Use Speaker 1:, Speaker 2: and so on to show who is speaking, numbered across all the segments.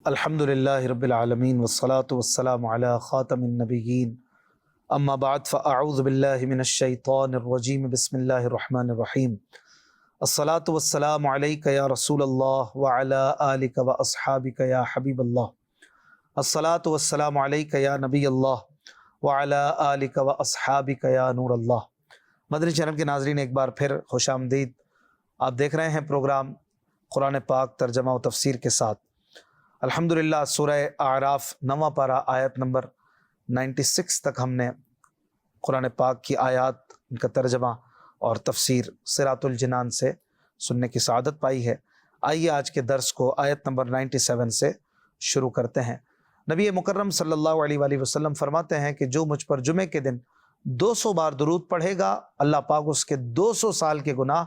Speaker 1: الحمد للہ رب العالمین والصلاة والسلام علی خاتم النبیین اما بعد فاعوذ باللہ من الشیطان الرجیم بسم اللہ الرحمن الرحیم الصلاة والسلام علیک یا رسول اللہ وعلی آلک واصحابک یا حبیب اللہ الصلاة والسلام علیک یا نبی اللہ وعلی آلک واصحابک یا نور اللہ۔ مدنی چینل کے ناظرین ایک بار پھر خوش آمدید۔ آپ دیکھ رہے ہیں پروگرام قرآن پاک ترجمہ و تفسیر کے ساتھ۔ الحمدللہ سورہ اعراف 9واں پارہ آیت نمبر 96 تک ہم نے قرآن پاک کی آیات، ان کا ترجمہ اور تفسیر صراط الجنان سے سننے کی سعادت پائی ہے۔ آئیے آج کے درس کو آیت نمبر 97 سے شروع کرتے ہیں۔ نبی مکرم صلی اللہ علیہ وآلہ وسلم فرماتے ہیں کہ جو مجھ پر جمعے کے دن 200 بار درود پڑھے گا، اللہ پاک اس کے 200 سال کے گناہ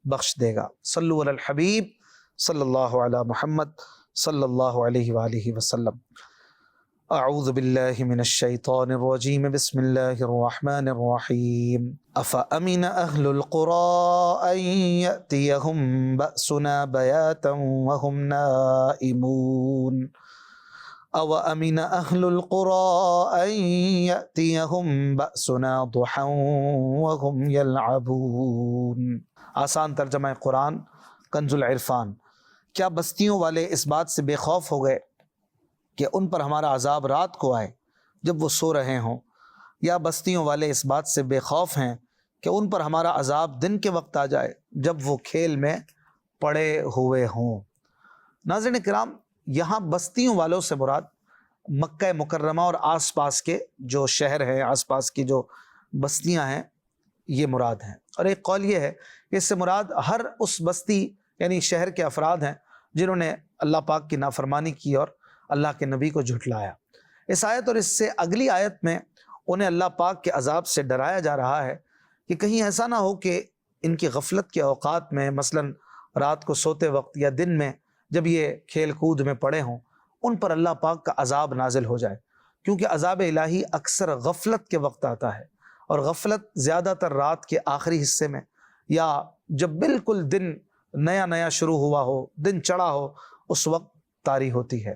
Speaker 1: بخش دے گا۔ صلو علی الحبیب صلی اللہ علی محمد صلی اللہ علیہ وآلہ وسلم۔ اعوذ باللہ من الشیطان الرجیم بسم اللہ الرحمن الرحیم۔ افامن اہل القری ان یأتیہم بأسنا بیاتا وہم نائمون او امن اہل القری ان یأتیہم بأسنا ضحا وہم یلعبون۔ آسان ترجمہ قرآن کنز العرفان۔ کیا بستیوں والے اس بات سے بے خوف ہو گئے کہ ان پر ہمارا عذاب رات کو آئے جب وہ سو رہے ہوں، یا بستیوں والے اس بات سے بے خوف ہیں کہ ان پر ہمارا عذاب دن کے وقت آ جائے جب وہ کھیل میں پڑے ہوئے ہوں۔ ناظرین کرام، یہاں بستیوں والوں سے مراد مکہ مکرمہ اور آس پاس کے جو شہر ہیں، آس پاس کی جو بستیاں ہیں، یہ مراد ہیں۔ اور ایک قول یہ ہے کہ اس سے مراد ہر اس بستی یعنی شہر کے افراد ہیں جنہوں نے اللہ پاک کی نافرمانی کی اور اللہ کے نبی کو جھٹلایا۔ اس آیت اور اس سے اگلی آیت میں انہیں اللہ پاک کے عذاب سے ڈرایا جا رہا ہے کہ کہیں ایسا نہ ہو کہ ان کی غفلت کے اوقات میں، مثلاً رات کو سوتے وقت یا دن میں جب یہ کھیل کود میں پڑے ہوں، ان پر اللہ پاک کا عذاب نازل ہو جائے، کیونکہ عذاب الہی اکثر غفلت کے وقت آتا ہے، اور غفلت زیادہ تر رات کے آخری حصے میں، یا جب بالکل دن نیا نیا شروع ہوا ہو، دن چڑھا ہو، اس وقت طاری ہوتی ہے۔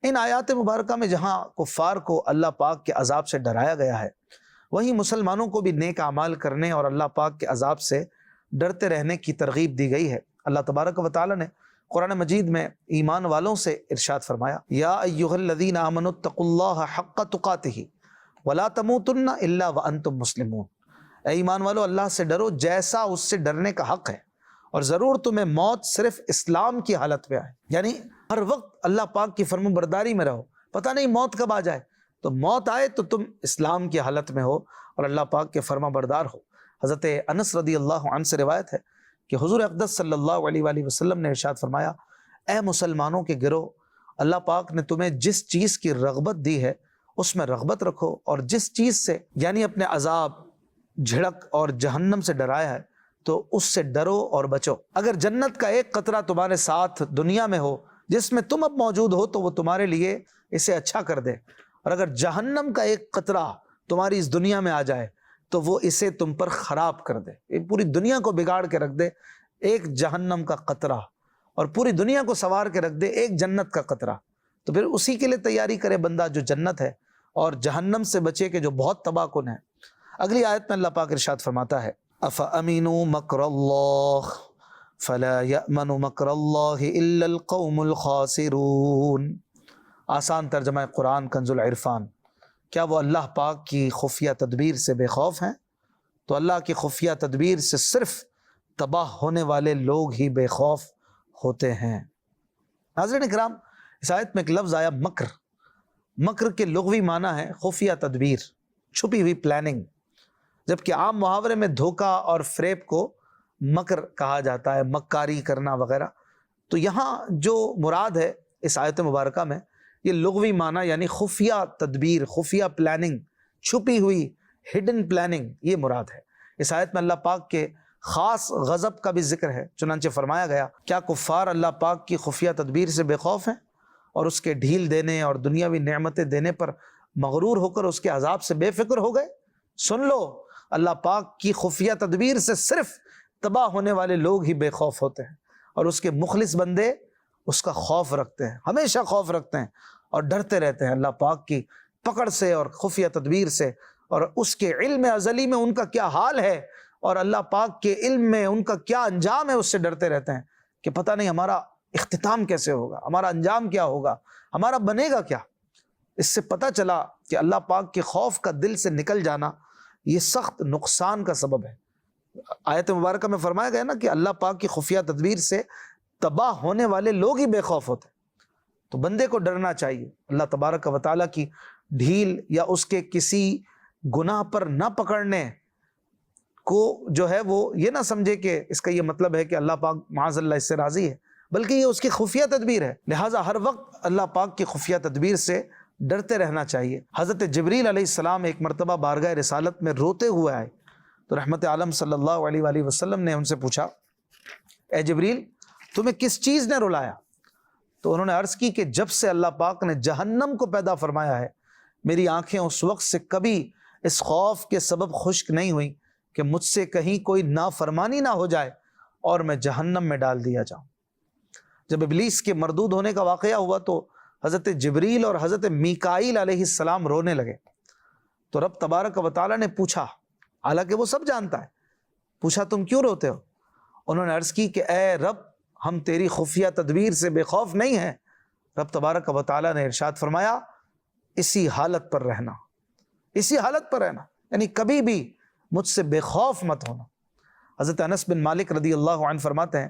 Speaker 1: ان آیات مبارکہ میں جہاں کفار کو اللہ پاک کے عذاب سے ڈرایا گیا ہے، وہیں مسلمانوں کو بھی نیک اعمال کرنے اور اللہ پاک کے عذاب سے ڈرتے رہنے کی ترغیب دی گئی ہے۔ اللہ تبارک و تعالی نے قرآن مجید میں ایمان والوں سے ارشاد فرمایا، یا ایھا الذین آمنوا اتقوا اللہ حق تقاتہ ولا تموتن الا وانتم مسلمون۔ اے ایمان والو، اللہ سے ڈرو جیسا اس سے ڈرنے کا حق ہے، اور ضرور تمہیں موت صرف اسلام کی حالت میں آئے، یعنی ہر وقت اللہ پاک کی فرم برداری میں رہو، پتہ نہیں موت کب آ جائے، تو موت آئے تو تم اسلام کی حالت میں ہو اور اللہ پاک کے فرما بردار ہو۔ حضرت انس رضی اللہ عنہ سے روایت ہے کہ حضور اقدس صلی اللہ علیہ وآلہ وسلم نے ارشاد فرمایا، اے مسلمانوں کے گروہ، اللہ پاک نے تمہیں جس چیز کی رغبت دی ہے اس میں رغبت رکھو، اور جس چیز سے یعنی اپنے عذاب، جھڑک اور جہنم سے ڈرایا ہے تو اس سے ڈرو اور بچو۔ اگر جنت کا ایک قطرہ تمہارے ساتھ دنیا میں ہو جس میں تم اب موجود ہو تو وہ تمہارے لیے اسے اچھا کر دے، اور اگر جہنم کا ایک قطرہ تمہاری اس دنیا میں آ جائے تو وہ اسے تم پر خراب کر دے، یہ پوری دنیا کو بگاڑ کے رکھ دے۔ ایک جہنم کا قطرہ اور پوری دنیا کو سوار کے رکھ دے ایک جنت کا قطرہ، تو پھر اسی کے لیے تیاری کرے بندہ جو جنت ہے، اور جہنم سے بچے کہ جو بہت تباہ کن ہے۔ اگلی آیت میں اللہ پاک ارشاد فرماتا ہے، افامنوا مکر اللہ فلا یأمن مکر اللہ الا القوم الخاسرون۔ آسان ترجمہ قرآن کنز العرفان۔ کیا وہ اللہ پاک کی خفیہ تدبیر سے بے خوف ہیں؟ تو اللہ کی خفیہ تدبیر سے صرف تباہ ہونے والے لوگ ہی بے خوف ہوتے ہیں۔ ناظرین کرام، اس آیت میں ایک لفظ آیا مکر۔ مکر کے لغوی معنی ہے خفیہ تدبیر، چھپی ہوئی پلاننگ، جبکہ عام محاورے میں دھوکہ اور فریب کو مکر کہا جاتا ہے، مکاری کرنا وغیرہ۔ تو یہاں جو مراد ہے اس آیت مبارکہ میں، یہ لغوی معنی یعنی خفیہ تدبیر، خفیہ پلاننگ، چھپی ہوئی ہڈن پلاننگ، یہ مراد ہے۔ اس آیت میں اللہ پاک کے خاص غضب کا بھی ذکر ہے، چنانچہ فرمایا گیا، کیا کفار اللہ پاک کی خفیہ تدبیر سے بے خوف ہیں اور اس کے ڈھیل دینے اور دنیاوی نعمتیں دینے پر مغرور ہو کر اس کے عذاب سے بے فکر ہو گئے؟ سن لو، اللہ پاک کی خفیہ تدبیر سے صرف تباہ ہونے والے لوگ ہی بے خوف ہوتے ہیں، اور اس کے مخلص بندے اس کا خوف رکھتے ہیں، ہمیشہ خوف رکھتے ہیں اور ڈرتے رہتے ہیں اللہ پاک کی پکڑ سے اور خفیہ تدبیر سے، اور اس کے علم ازلی میں ان کا کیا حال ہے اور اللہ پاک کے علم میں ان کا کیا انجام ہے، اس سے ڈرتے رہتے ہیں کہ پتہ نہیں ہمارا اختتام کیسے ہوگا، ہمارا انجام کیا ہوگا، ہمارا بنے گا کیا۔ اس سے پتہ چلا کہ اللہ پاک کے خوف کا دل سے نکل جانا یہ سخت نقصان کا سبب ہے۔ آیت مبارکہ میں فرمایا گیا نا کہ اللہ پاک کی خفیہ تدبیر سے تباہ ہونے والے لوگ ہی بے خوف ہوتے ہیں۔ تو بندے کو ڈرنا چاہیے، اللہ تبارک و تعالیٰ کی ڈھیل یا اس کے کسی گناہ پر نہ پکڑنے کو جو ہے وہ یہ نہ سمجھے کہ اس کا یہ مطلب ہے کہ اللہ پاک معاذ اللہ اس سے راضی ہے، بلکہ یہ اس کی خفیہ تدبیر ہے، لہٰذا ہر وقت اللہ پاک کی خفیہ تدبیر سے ڈرتے رہنا چاہیے۔ حضرت جبریل علیہ السلام ایک مرتبہ بارگاہ رسالت میں روتے ہوئے آئے تو رحمت عالم صلی اللہ علیہ وآلہ وسلم نے ان سے پوچھا، اے جبریل تمہیں کس چیز نے رلایا؟ تو انہوں نے عرض کی کہ جب سے اللہ پاک نے جہنم کو پیدا فرمایا ہے میری آنکھیں اس وقت سے کبھی اس خوف کے سبب خشک نہیں ہوئی کہ مجھ سے کہیں کوئی نافرمانی نہ ہو جائے اور میں جہنم میں ڈال دیا جاؤں۔ جب ابلیس کے مردود ہونے کا واقعہ ہوا تو حضرت جبریل اور حضرت میکائیل علیہ السلام رونے لگے، تو رب تبارک و تعالیٰ نے پوچھا، حالانکہ وہ سب جانتا ہے، پوچھا تم کیوں روتے ہو؟ انہوں نے عرض کی کہ اے رب ہم تیری خفیہ تدبیر سے بے خوف نہیں ہیں۔ رب تبارک و تعالیٰ نے ارشاد فرمایا اسی حالت پر رہنا، اسی حالت پر رہنا، یعنی کبھی بھی مجھ سے بے خوف مت ہونا۔ حضرت انس بن مالک رضی اللہ عنہ فرماتے ہیں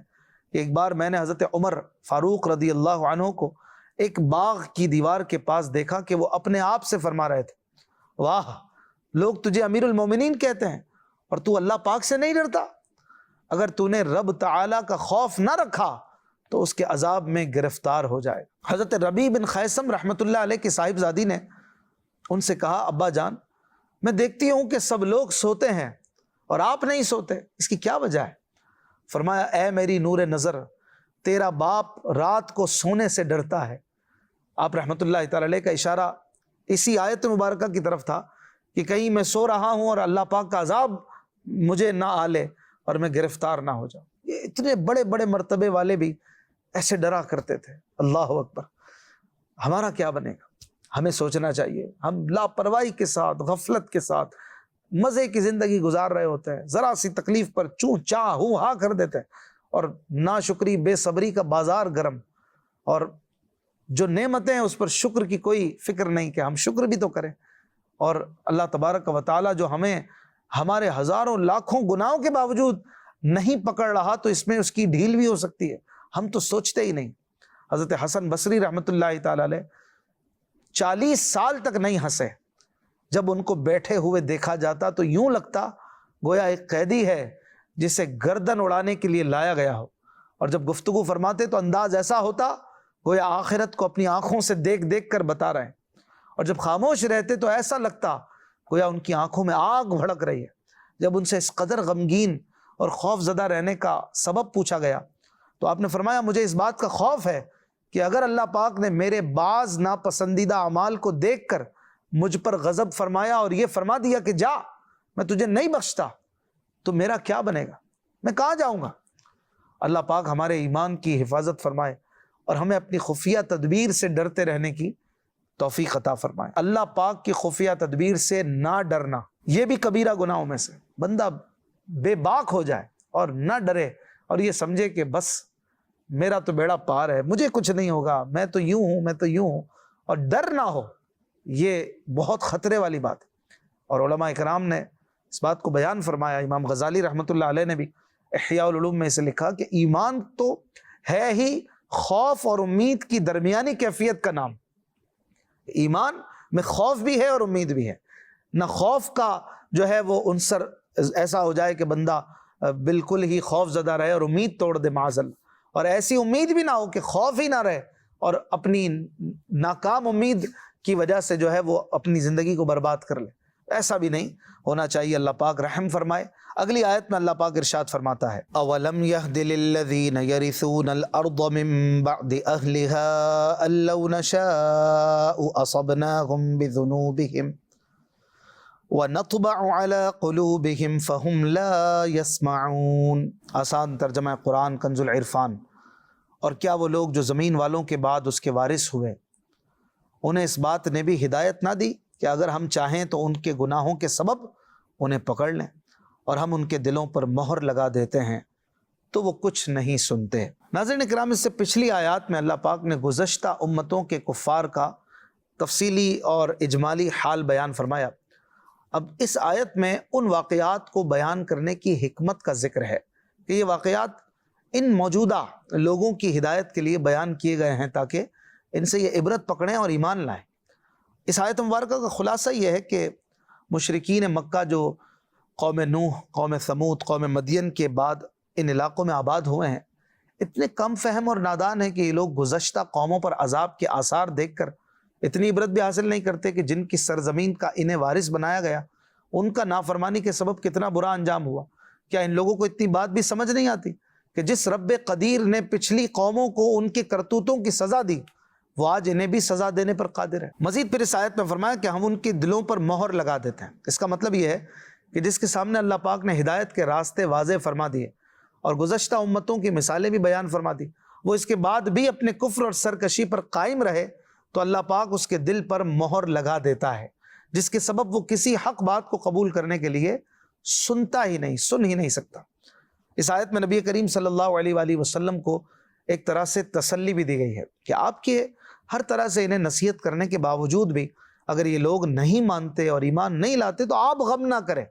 Speaker 1: کہ ایک بار میں نے حضرت عمر فاروق رضی اللہ عنہ کو ایک باغ کی دیوار کے پاس دیکھا کہ وہ اپنے آپ سے فرما رہے تھے، واہ لوگ تجھے امیر المومنین کہتے ہیں اور تو اللہ پاک سے نہیں ڈرتا۔ اگر تو نے رب تعالیٰ کا خوف نہ رکھا تو اس کے عذاب میں گرفتار ہو جائے۔ حضرت ربیع بن خیثم رحمۃ اللہ علیہ کی صاحبزادی نے ان سے کہا، ابا جان میں دیکھتی ہوں کہ سب لوگ سوتے ہیں اور آپ نہیں سوتے، اس کی کیا وجہ ہے؟ فرمایا اے میری نور نظر تیرا باپ رات کو سونے سے ڈرتا ہے۔ آپ رحمۃ اللہ تعالی علیہ کا اشارہ اسی آیت مبارکہ کی طرف تھا کہ کہیں میں سو رہا ہوں اور اللہ پاک کا عذاب مجھے نہ آ لے اور میں گرفتار نہ ہو جاؤں۔ یہ اتنے بڑے بڑے مرتبے والے بھی ایسے ڈرا کرتے تھے۔ اللہ اکبر، ہمارا کیا بنے گا؟ ہمیں سوچنا چاہیے۔ ہم لاپرواہی کے ساتھ، غفلت کے ساتھ مزے کی زندگی گزار رہے ہوتے ہیں، ذرا سی تکلیف پر چوں چاہ ہوں ہاں کر دیتے ہیں، اور ناشکری بے صبری کا بازار گرم، اور جو نعمتیں ہیں اس پر شکر کی کوئی فکر نہیں کہ ہم شکر بھی تو کریں۔ اور اللہ تبارک و تعالیٰ جو ہمیں ہمارے ہزاروں لاکھوں گناہوں کے باوجود نہیں پکڑ رہا تو اس میں اس کی ڈھیل بھی ہو سکتی ہے، ہم تو سوچتے ہی نہیں۔ حضرت حسن بصری رحمۃ اللہ تعالی علیہ 40 سال تک نہیں ہنسے، جب ان کو بیٹھے ہوئے دیکھا جاتا تو یوں لگتا گویا ایک قیدی ہے جسے گردن اڑانے کے لیے لایا گیا ہو، اور جب گفتگو فرماتے تو انداز ایسا ہوتا گویا آخرت کو اپنی آنکھوں سے دیکھ دیکھ کر بتا رہے ہیں، اور جب خاموش رہتے تو ایسا لگتا گویا ان کی آنکھوں میں آگ بھڑک رہی ہے۔ جب ان سے اس قدر غمگین اور خوف زدہ رہنے کا سبب پوچھا گیا تو آپ نے فرمایا مجھے اس بات کا خوف ہے کہ اگر اللہ پاک نے میرے بعض ناپسندیدہ اعمال کو دیکھ کر مجھ پر غضب فرمایا اور یہ فرما دیا کہ جا میں تجھے نہیں بخشتا تو میرا کیا بنے گا، میں کہاں جاؤں گا۔ اللہ پاک ہمارے ایمان کی حفاظت فرمائے اور ہمیں اپنی خفیہ تدبیر سے ڈرتے رہنے کی توفیق عطا فرمائے۔ اللہ پاک کی خفیہ تدبیر سے نہ ڈرنا یہ بھی کبیرہ گناہوں میں سے، بندہ بے باک ہو جائے اور نہ ڈرے اور یہ سمجھے کہ بس میرا تو بیڑا پار ہے، مجھے کچھ نہیں ہوگا، میں تو یوں ہوں، میں تو یوں ہوں، اور ڈر نہ ہو، یہ بہت خطرے والی بات ہے۔ اور علماء اکرام نے اس بات کو بیان فرمایا، امام غزالی رحمۃ اللہ علیہ نے بھی احیاء العلوم میں اسے لکھا کہ ایمان تو ہے ہی خوف اور امید کی درمیانی کیفیت کا نام۔ ایمان میں خوف بھی ہے اور امید بھی ہے، نہ خوف کا جو ہے وہ عنصر ایسا ہو جائے کہ بندہ بالکل ہی خوف زدہ رہے اور امید توڑ دے معاذ اللہ، اور ایسی امید بھی نہ ہو کہ خوف ہی نہ رہے اور اپنی ناکام امید کی وجہ سے جو ہے وہ اپنی زندگی کو برباد کر لے، ایسا بھی نہیں ہونا چاہیے۔ اللہ پاک رحم فرمائے۔ اگلی آیت میں اللہ پاک ارشاد فرماتا ہے اولم یہد للذین یرثون الارض من بعد اہلها ان لو نشاء اصبناهم بذنوبهم ونطبع على قلوبهم فهم لا يسمعون۔ آسان ترجمہ قرآن کنز العرفان۔ اور کیا وہ لوگ جو زمین والوں کے بعد اس کے وارث ہوئے، انہیں اس بات نے بھی ہدایت نہ دی کہ اگر ہم چاہیں تو ان کے گناہوں کے سبب انہیں پکڑ لیں، اور ہم ان کے دلوں پر مہر لگا دیتے ہیں تو وہ کچھ نہیں سنتے۔ ناظرین کرام، اس سے پچھلی آیات میں اللہ پاک نے گزشتہ امتوں کے کفار کا تفصیلی اور اجمالی حال بیان فرمایا۔ اب اس آیت میں ان واقعات کو بیان کرنے کی حکمت کا ذکر ہے کہ یہ واقعات ان موجودہ لوگوں کی ہدایت کے لیے بیان کیے گئے ہیں تاکہ ان سے یہ عبرت پکڑیں اور ایمان لائیں۔ اس آیت مبارکہ کا خلاصہ یہ ہے کہ مشرکین مکہ جو قوم نوح، قوم ثمود، قوم مدین کے بعد ان علاقوں میں آباد ہوئے ہیں، اتنے کم فہم اور نادان ہیں کہ یہ لوگ گزشتہ قوموں پر عذاب کے آثار دیکھ کر اتنی عبرت بھی حاصل نہیں کرتے کہ جن کی سرزمین کا انہیں وارث بنایا گیا ان کا نافرمانی کے سبب کتنا برا انجام ہوا۔ کیا ان لوگوں کو اتنی بات بھی سمجھ نہیں آتی کہ جس رب قدیر نے پچھلی قوموں کو ان کے کرتوتوں کی سزا دی، وہ آج انہیں بھی سزا دینے پر قادر ہے۔ مزید پھر اس آیت میں فرمایا کہ ہم ان کے دلوں پر مہر لگا دیتے ہیں۔ اس کا مطلب یہ ہے کہ جس کے سامنے اللہ پاک نے ہدایت کے راستے واضح فرما دیے اور گزشتہ امتوں کی مثالیں بھی بیان فرما دی، وہ اس کے بعد بھی اپنے کفر اور سرکشی پر قائم رہے تو اللہ پاک اس کے دل پر مہر لگا دیتا ہے، جس کے سبب وہ کسی حق بات کو قبول کرنے کے لیے سنتا ہی نہیں، سن ہی نہیں سکتا۔ اس آیت میں نبی کریم صلی اللہ علیہ وآلہ وسلم کو ایک طرح سے تسلی بھی دی گئی ہے کہ آپ کے ہر طرح سے انہیں نصیحت کرنے کے باوجود بھی اگر یہ لوگ نہیں مانتے اور ایمان نہیں لاتے تو آپ غم نہ کریں،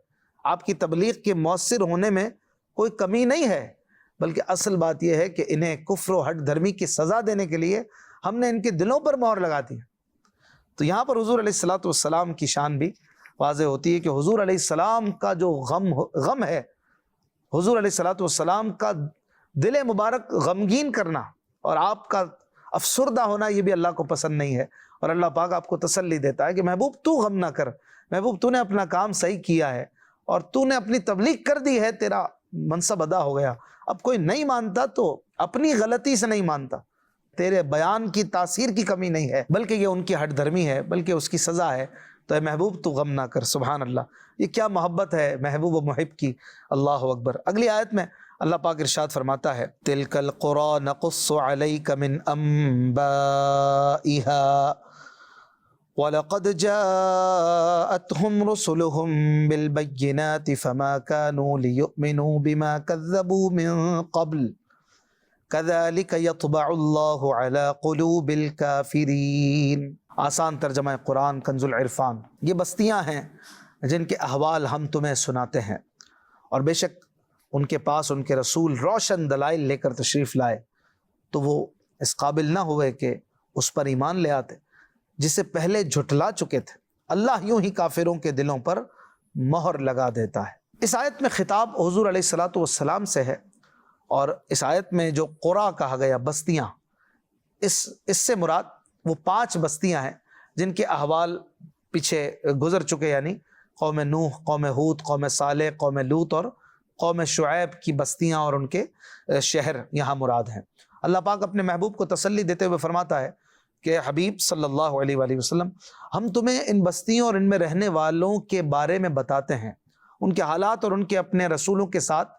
Speaker 1: آپ کی تبلیغ کے مؤثر ہونے میں کوئی کمی نہیں ہے، بلکہ اصل بات یہ ہے کہ انہیں کفر و ہٹ دھرمی کی سزا دینے کے لیے ہم نے ان کے دلوں پر مہر لگا دی۔ تو یہاں پر حضور علیہ السلام کی شان بھی واضح ہوتی ہے کہ حضور علیہ السلام کا جو غم ہے، حضور علیہ السلام کا دل مبارک غمگین کرنا اور آپ کا افسردہ ہونا یہ بھی اللہ کو پسند نہیں ہے، اور اللہ پاک آپ کو تسلی دیتا ہے کہ محبوب تو غم نہ کر، محبوب تو نے اپنا کام صحیح کیا ہے اور تو نے اپنی تبلیغ کر دی ہے، تیرا منصب ادا ہو گیا۔ اب کوئی نہیں مانتا تو اپنی غلطی سے نہیں مانتا، تیرے بیان کی تاثیر کی کمی نہیں ہے، بلکہ یہ ان کی ہٹ دھرمی ہے، بلکہ اس کی سزا ہے، تو اے محبوب تو غم نہ کر۔ سبحان اللہ، یہ کیا محبت ہے محبوب و محب کی، اللہ اکبر۔ اگلی آیت میں اللہ پاک ارشاد فرماتا ہے تِلْكَ الْقُرَىٰ نَقُصُّ عَلَيْكَ مِنْ أَنْبَائِهَا وَلَقَدْ جَاءَتْهُمْ رُسُلُهُمْ بِالْبَيِّنَاتِ فَمَا كَانُوا لِيُؤْمِنُوا بِمَا كَذَّبُوا مِنْ قَبْلُ كَذَلِكَ يَطْبَعُ اللَّهُ عَلَى قُلُوبِ الْكَافِرِينَ۔ آسان ترجمہ قرآن کنز العرفان۔ یہ بستیاں ہیں جن کے احوال ہم تمہیں سناتے ہیں، اور بے شک ان کے پاس ان کے رسول روشن دلائل لے کر تشریف لائے تو وہ اس قابل نہ ہوئے کہ اس پر ایمان لے آتے جسے پہلے جھٹلا چکے تھے۔ اللہ یوں ہی کافروں کے دلوں پر مہر لگا دیتا ہے۔ اس آیت میں خطاب حضور علیہ السلام سے ہے، اور اس آیت میں جو قرا کہا گیا بستیاں، اس سے مراد وہ 5 بستیاں ہیں جن کے احوال پیچھے گزر چکے، یعنی قوم نوح، قوم ہود، قوم صالح، قوم لوط اور قوم شعیب کی بستیاں اور ان کے شہر یہاں مراد ہیں۔ اللہ پاک اپنے محبوب کو تسلی دیتے ہوئے فرماتا ہے کہ حبیب صلی اللہ علیہ وآلہ وسلم، ہم تمہیں ان بستیوں اور ان میں رہنے والوں کے بارے میں بتاتے ہیں، ان کے حالات اور ان کے اپنے رسولوں کے ساتھ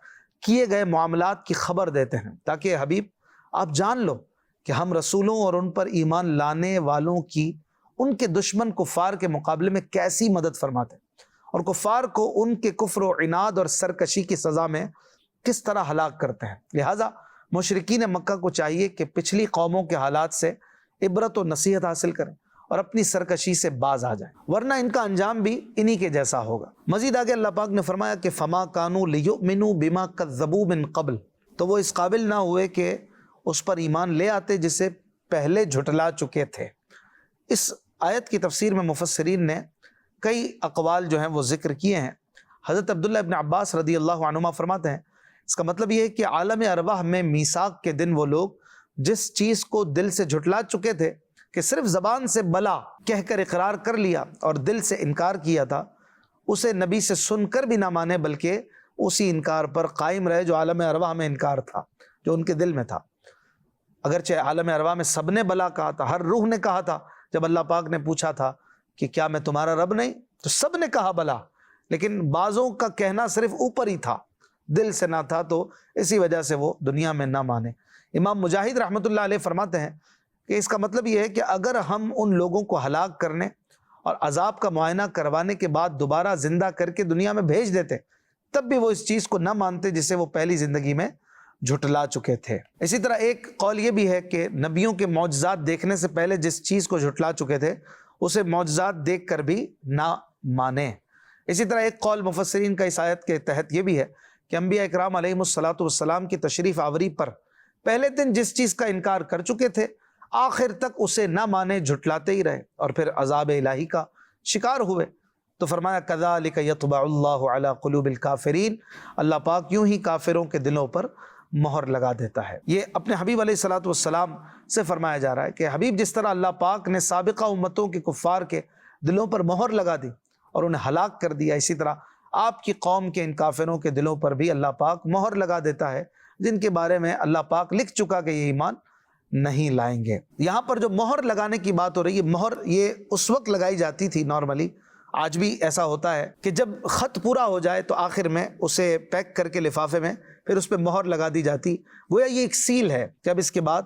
Speaker 1: کیے گئے معاملات کی خبر دیتے ہیں، تاکہ حبیب آپ جان لو کہ ہم رسولوں اور ان پر ایمان لانے والوں کی ان کے دشمن کفار کے مقابلے میں کیسی مدد فرماتے ہیں، اور کفار کو ان کے کفر و عناد اور سرکشی کی سزا میں کس طرح ہلاک کرتے ہیں۔ لہٰذا مشرکین مکہ کو چاہیے کہ پچھلی قوموں کے حالات سے عبرت و نصیحت حاصل کریں اور اپنی سرکشی سے باز آ جائیں، ورنہ ان کا انجام بھی انہی کے جیسا ہوگا۔ مزید آگے اللہ پاک نے فرمایا کہ فما کانوا لیؤمنوا بما کذبوا من قبل، تو وہ اس قابل نہ ہوئے کہ اس پر ایمان لے آتے جسے پہلے جھٹلا چکے تھے۔ اس آیت کی تفسیر میں مفسرین نے کئی اقوال جو ہیں وہ ذکر کیے ہیں۔ حضرت عبداللہ ابن عباس رضی اللہ عنہما فرماتے ہیں اس کا مطلب یہ ہے کہ عالم ارواح میں میثاق کے دن وہ لوگ جس چیز کو دل سے جھٹلا چکے تھے کہ صرف زبان سے بلا کہہ کر اقرار کر لیا اور دل سے انکار کیا تھا، اسے نبی سے سن کر بھی نہ مانے بلکہ اسی انکار پر قائم رہے جو عالم ارواح میں انکار تھا، جو ان کے دل میں تھا۔ اگرچہ عالم ارواح میں سب نے بلا کہا تھا، ہر روح نے کہا تھا، جب اللہ پاک نے پوچھا تھا کہ کیا میں تمہارا رب نہیں، تو سب نے کہا بلا، لیکن بعضوں کا کہنا صرف اوپر ہی تھا، دل سے نہ تھا، تو اسی وجہ سے وہ دنیا میں نہ مانے۔ امام مجاہد رحمۃ اللہ علیہ فرماتے ہیں کہ اس کا مطلب یہ ہے کہ اگر ہم ان لوگوں کو ہلاک کرنے اور عذاب کا معائنہ کروانے کے بعد دوبارہ زندہ کر کے دنیا میں بھیج دیتے تب بھی وہ اس چیز کو نہ مانتے جسے وہ پہلی زندگی میں جھٹلا چکے تھے۔ اسی طرح ایک قول یہ بھی ہے کہ نبیوں کے معجزات دیکھنے سے پہلے جس چیز کو جھٹلا چکے تھے اسے معجزات دیکھ کر بھی نہ مانیں۔ اسی طرح ایک قول مفسرین کا اس آیت کے تحت یہ بھی ہے کہ انبیاء اکرام علیہم الصلاۃ والسلام کی تشریف آوری پر پہلے دن جس چیز کا انکار کر چکے تھے آخر تک اسے نہ مانے، جھٹلاتے ہی رہے اور پھر عذاب الہی کا شکار ہوئے۔ تو فرمایا کذالک یطبع اللہ علی قلوب الکافرین، اللہ پاک یوں ہی کافروں کے دلوں پر مہر لگا دیتا ہے۔ یہ اپنے حبیب علیہ الصلوۃ والسلام سے فرمایا جا رہا ہے کہ حبیب جس طرح اللہ پاک نے سابقہ امتوں کے کفار کے دلوں پر مہر لگا دی اور انہیں ہلاک کر دیا، اسی طرح آپ کی قوم کے ان کافروں کے دلوں پر بھی اللہ پاک مہر لگا دیتا ہے جن کے بارے میں اللہ پاک لکھ چکا کہ یہ ایمان نہیں لائیں گے۔ یہاں پر جو مہر لگانے کی بات ہو رہی ہے، مہر یہ اس وقت لگائی جاتی تھی نارملی، آج بھی ایسا ہوتا ہے کہ جب خط پورا ہو جائے تو آخر میں اسے پیک کر کے لفافے میں پھر اس پہ مہر لگا دی جاتی، گویا یہ ایک سیل ہے کہ اب اس کے بعد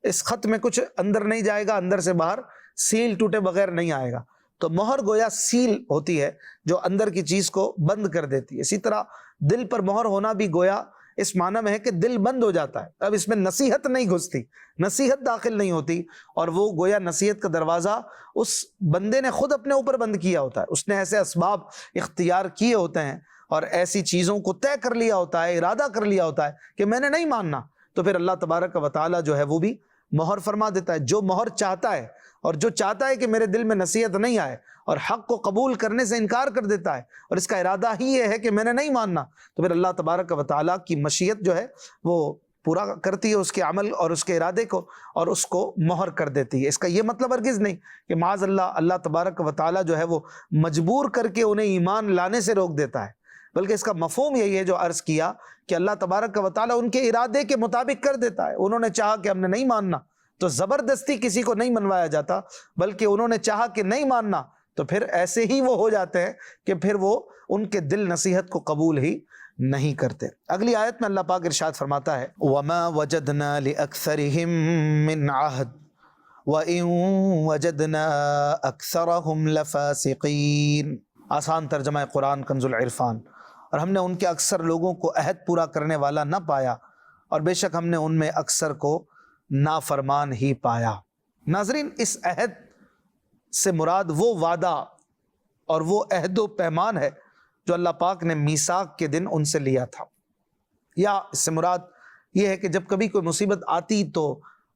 Speaker 1: اس خط میں کچھ اندر نہیں جائے گا، اندر سے باہر سیل ٹوٹے بغیر نہیں آئے گا۔ تو مہر گویا سیل ہوتی ہے جو اندر کی چیز کو بند کر دیتی ہے۔ اسی طرح دل پر مہر ہونا بھی گویا اس معنی میں ہے کہ دل بند ہو جاتا ہے، اب اس میں نصیحت نہیں گھستی، نصیحت داخل نہیں ہوتی، اور وہ گویا نصیحت کا دروازہ اس بندے نے خود اپنے اوپر بند کیا ہوتا ہے، اس نے ایسے اسباب اختیار کیے ہوتے ہیں اور ایسی چیزوں کو طے کر لیا ہوتا ہے، ارادہ کر لیا ہوتا ہے کہ میں نے نہیں ماننا، تو پھر اللہ تبارک و تعالی جو ہے وہ بھی مہر فرما دیتا ہے۔ جو مہر چاہتا ہے اور جو چاہتا ہے کہ میرے دل میں نصیحت نہیں آئے اور حق کو قبول کرنے سے انکار کر دیتا ہے اور اس کا ارادہ ہی یہ ہے کہ میں نے نہیں ماننا، تو پھر اللہ تبارک و تعالیٰ کی مشیت جو ہے وہ پورا کرتی ہے اس کے عمل اور اس کے ارادے کو اور اس کو مہر کر دیتی ہے۔ اس کا یہ مطلب ہرگز نہیں کہ معاذ اللہ تبارک و تعالیٰ جو ہے وہ مجبور کر کے انہیں ایمان لانے سے روک دیتا ہے، بلکہ اس کا مفہوم یہی ہے جو عرض کیا کہ اللہ تبارک و تعالیٰ ان کے ارادے کے مطابق کر دیتا ہے۔ انہوں نے چاہا کہ ہم نے نہیں ماننا تو زبردستی کسی کو نہیں منوایا جاتا، بلکہ انہوں نے چاہا کہ نہیں ماننا تو پھر ایسے ہی وہ ہو جاتے ہیں کہ پھر وہ ان کے دل نصیحت کو قبول ہی نہیں کرتے۔ اگلی آیت میں اللہ پاک ارشاد فرماتا ہے وَمَا وَجَدْنَا لِأَكْثَرِهِم مِّنْ عَهْدٍ وَإِن وَجَدْنَا أَكْثَرَهُمْ لَفَاسِقِينَ۔ آسان ترجمہ قرآن کنز العرفان۔ اور ہم نے ان کے اکثر لوگوں کو عہد پورا کرنے والا نہ پایا اور بے شک ہم نے ان میں اکثر کو نافرمان ہی پایا۔ ناظرین، اس عہد سے مراد وہ وعدہ اور وہ عہد و پیمان ہے جو اللہ پاک نے میثاق کے دن ان سے لیا تھا، یا اس سے مراد یہ ہے کہ جب کبھی کوئی مصیبت آتی تو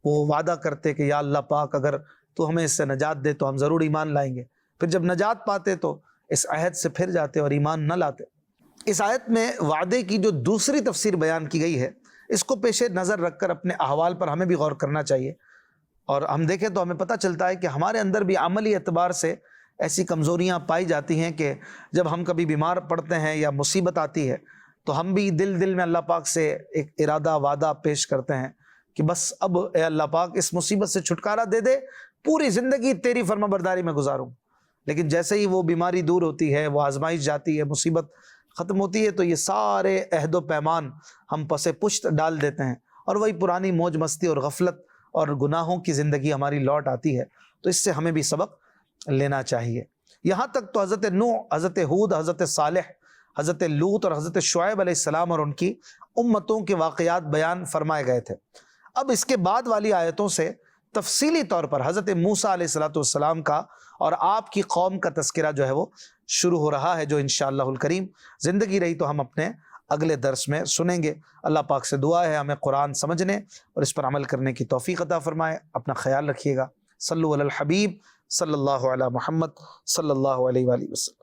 Speaker 1: وہ وعدہ کرتے کہ یا اللہ پاک اگر تو ہمیں اس سے نجات دے تو ہم ضرور ایمان لائیں گے، پھر جب نجات پاتے تو اس عہد سے پھر جاتے اور ایمان نہ لاتے۔ اس آیت میں وعدے کی جو دوسری تفسیر بیان کی گئی ہے اس کو پیش نظر رکھ کر اپنے احوال پر ہمیں بھی غور کرنا چاہیے، اور ہم دیکھیں تو ہمیں پتہ چلتا ہے کہ ہمارے اندر بھی عملی اعتبار سے ایسی کمزوریاں پائی جاتی ہیں کہ جب ہم کبھی بیمار پڑتے ہیں یا مصیبت آتی ہے تو ہم بھی دل میں اللہ پاک سے ایک ارادہ وعدہ پیش کرتے ہیں کہ بس اب اے اللہ پاک اس مصیبت سے چھٹکارا دے دے، پوری زندگی تیری فرما برداری میں گزاروں۔ لیکن جیسے ہی وہ بیماری دور ہوتی ہے، وہ آزمائش جاتی ہے، مصیبت ختم ہوتی ہے تو یہ سارے عہد و پیمان ہم پس پشت ڈال دیتے ہیں اور وہی پرانی موج مستی اور غفلت اور گناہوں کی زندگی ہماری لوٹ آتی ہے۔ تو اس سے ہمیں بھی سبق لینا چاہیے۔ یہاں تک تو حضرت نوح، حضرت ہود، حضرت صالح، حضرت لوط اور حضرت شعیب علیہ السلام اور ان کی امتوں کے واقعات بیان فرمائے گئے تھے۔ اب اس کے بعد والی آیتوں سے تفصیلی طور پر حضرت موسیٰ علیہ السلام کا اور آپ کی قوم کا تذکرہ جو ہے وہ شروع ہو رہا ہے، جو انشاءاللہ الکریم زندگی رہی تو ہم اپنے اگلے درس میں سنیں گے۔ اللہ پاک سے دعا ہے ہمیں قرآن سمجھنے اور اس پر عمل کرنے کی توفیق عطا فرمائے۔ اپنا خیال رکھیے گا۔ صلو علی الحبیب صلی اللہ علی محمد صلی اللہ علیہ وآلہ وسلم۔